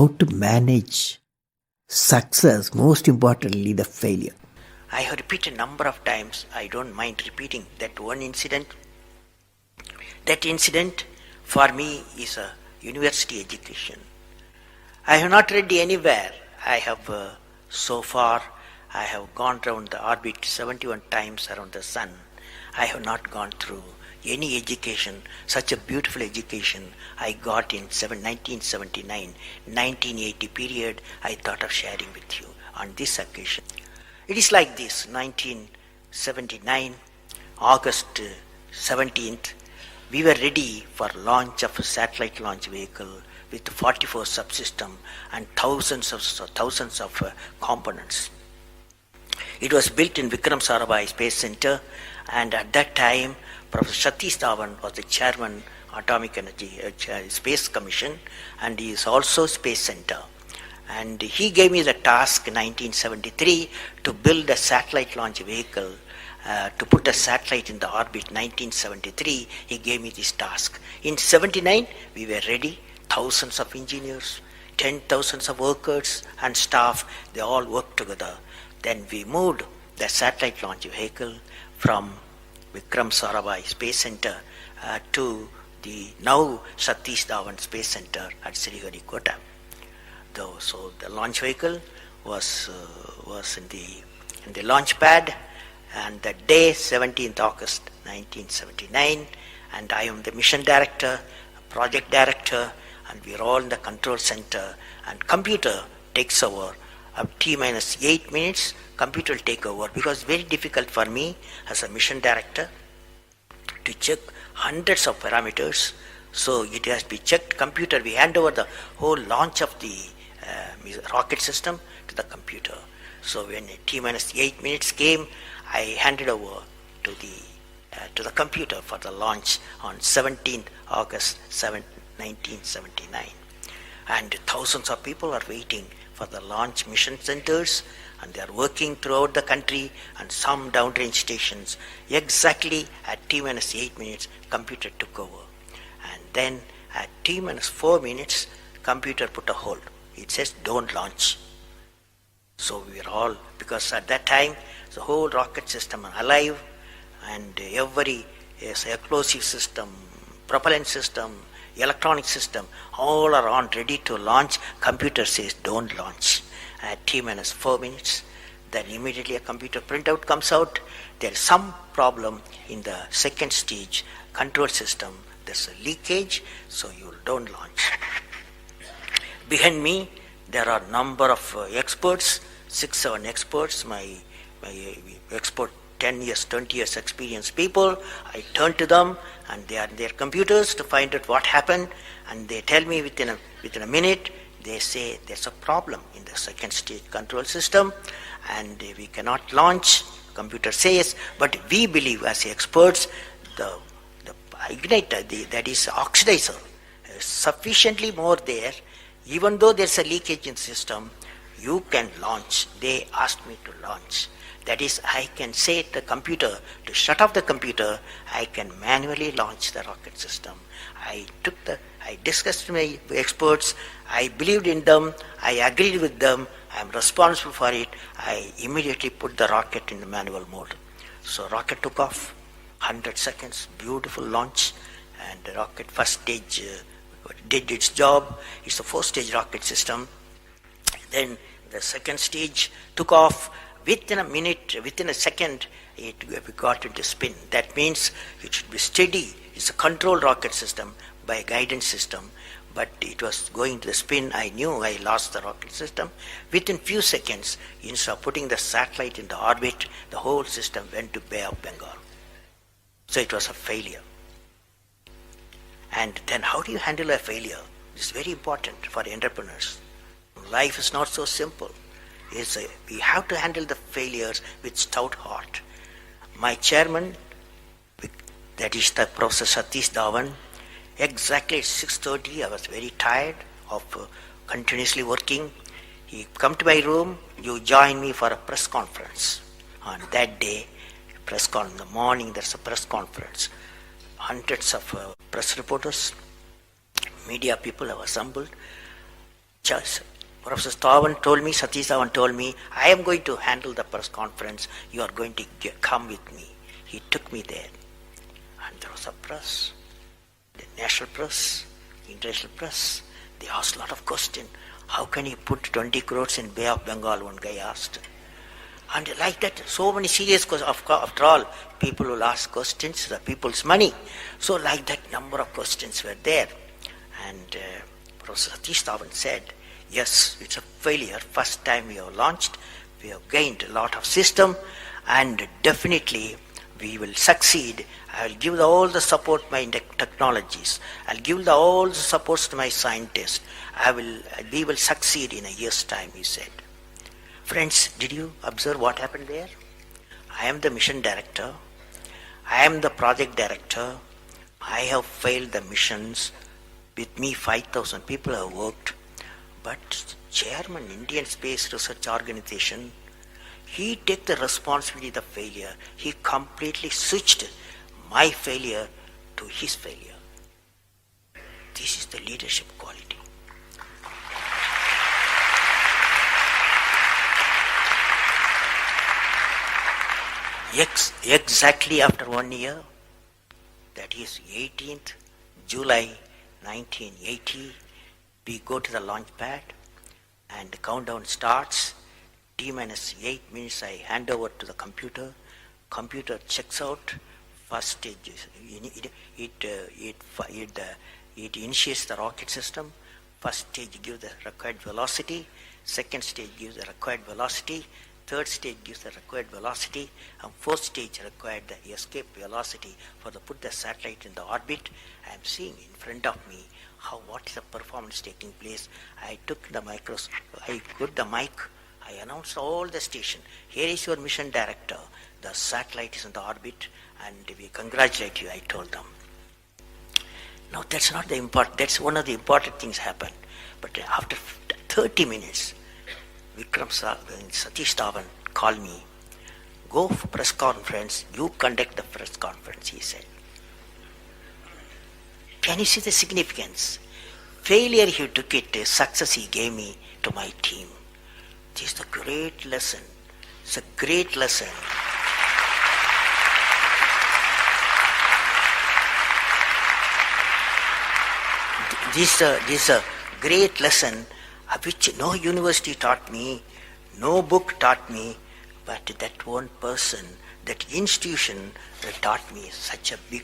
how to manage success, most importantly, the failure. I have repeated a number of times, I don't mind repeating that one incident. That incident for me is a university education. I have not read anywhere. I have so far, I have gone around the orbit 71 times around the sun. I have not gone through any education, such a beautiful education I got in 1979, 1980 period. I thought of sharing with you on this occasion. It is like this, 1979, August 17th, we were ready for launch of a satellite launch vehicle with 44 subsystem and thousands of components. It was built in Vikram Sarabhai Space Center, and at that time, Professor Satish Dhawan was the chairman Atomic Energy Space Commission, and he is also Space Center. And he gave me the task in 1973 to build a satellite launch vehicle, to put a satellite in the orbit. 1973, he gave me this task. In 79, we were ready. Thousands of engineers, 10,000 of workers and staff, they all worked together. Then we moved the satellite launch vehicle from Vikram Sarabhai Space Center to the now Satish Dhawan Space Center at Sriharikota. So the launch vehicle was in the launch pad, and the day 17th August 1979, and I am the mission director, project director, and we are all in the control center, and computer takes over. T minus 8 minutes, computer will take over, because it's very difficult for me as a mission director to check hundreds of parameters. So it has to be checked. Computer, we hand over the whole launch of the rocket system to the computer. So when T minus 8 minutes came, I handed over to the computer for the launch on 17th August 1979. And thousands of people are waiting for the launch mission centers, and they are working throughout the country and some downrange stations. Exactly at T minus 8 minutes, computer took over. And then at T minus 4 minutes, computer put a hold. It says don't launch. So we were all, because at that time the whole rocket system is alive, and every explosive system, propellant system, electronic system, all are on ready to launch. Computer says don't launch. At T minus 4 minutes, then immediately a computer printout comes out. There is some problem in the second stage control system. There's a leakage, so you don't launch. Behind me, there are number of experts, 6-7 experts, my expert 10 years, 20 years experienced people. I turn to them, and they are in their computers to find out what happened, and they tell me within a minute. They say there's a problem in the second stage control system, and we cannot launch. Computer says, but we believe as experts, the igniter, that is oxidizer, is sufficiently more there. Even though there's a leakage in the system, you can launch. They asked me to launch. That is, I can say to the computer to shut off the computer. I can manually launch the rocket system. I discussed with my experts. I believed in them. I agreed with them. I am responsible for it. I immediately put the rocket in the manual mode. So rocket took off, 100 seconds, beautiful launch, and the rocket first stage did its job. It's a 4-stage rocket system. Then the second stage took off. Within a minute, within a second, we got into spin. That means it should be steady. It's a controlled rocket system by a guidance system, but it was going to the spin. I knew I lost the rocket system. Within few seconds, instead of putting the satellite in the orbit, the whole system went to Bay of Bengal. So it was a failure. And then how do you handle a failure? It's very important for entrepreneurs. Life is not so simple. We have to handle the failures with stout heart. My chairman, that is the Professor Satish Dhawan, exactly at 6:30, I was very tired of continuously working. He come to my room, you join me for a press conference. On that day, in the morning, there's a press conference. Hundreds of press reporters, media people have assembled. Just Professor Satish Dhawan told me, I am going to handle the press conference. You are going to come with me. He took me there. And there was a press, the national press, international press. They asked a lot of questions. How can you put 20 crores in Bay of Bengal? One guy asked. And like that, so many serious questions. After all, people will ask questions, the people's money. So like that, number of questions were there. And Professor Satish Dhawan said, yes, it's a failure. First time we have launched, we have gained a lot of system, and definitely we will succeed. I will give all the support to my technologies. I'll give all the supports to my scientists. We will succeed in a year's time, he said. Friends, did you observe what happened there? I am the mission director. I am the project director. I have failed the missions. With me, 5,000 people have worked. But chairman, Indian Space Research Organization, he took the responsibility of the failure. He completely switched my failure to his failure. This is the leadership quality. Exactly after 1 year, that is 18th July 1980, we go to the launch pad and the countdown starts. T minus 8 minutes I hand over to the computer. Computer checks out. First stage, it initiates the rocket system. First stage gives the required velocity. Second stage gives the required velocity. Third stage gives the required velocity, and fourth stage required the escape velocity for the put the satellite in the orbit. I am seeing in front of me what is the performance taking place. I took the I put the mic, I announced all the station. Here is your mission director. The satellite is in the orbit, and we congratulate you, I told them. Now that's not the important, that's one of the important things happened. But after 30 minutes, Satish Dhawan called me, go for press conference, you conduct the press conference, he said. Can you see the significance? Failure he took it, success he gave me to my team. This is a great lesson. It's a great lesson. This is a great lesson which no university taught me, no book taught me, but that one person, that institution taught me such a big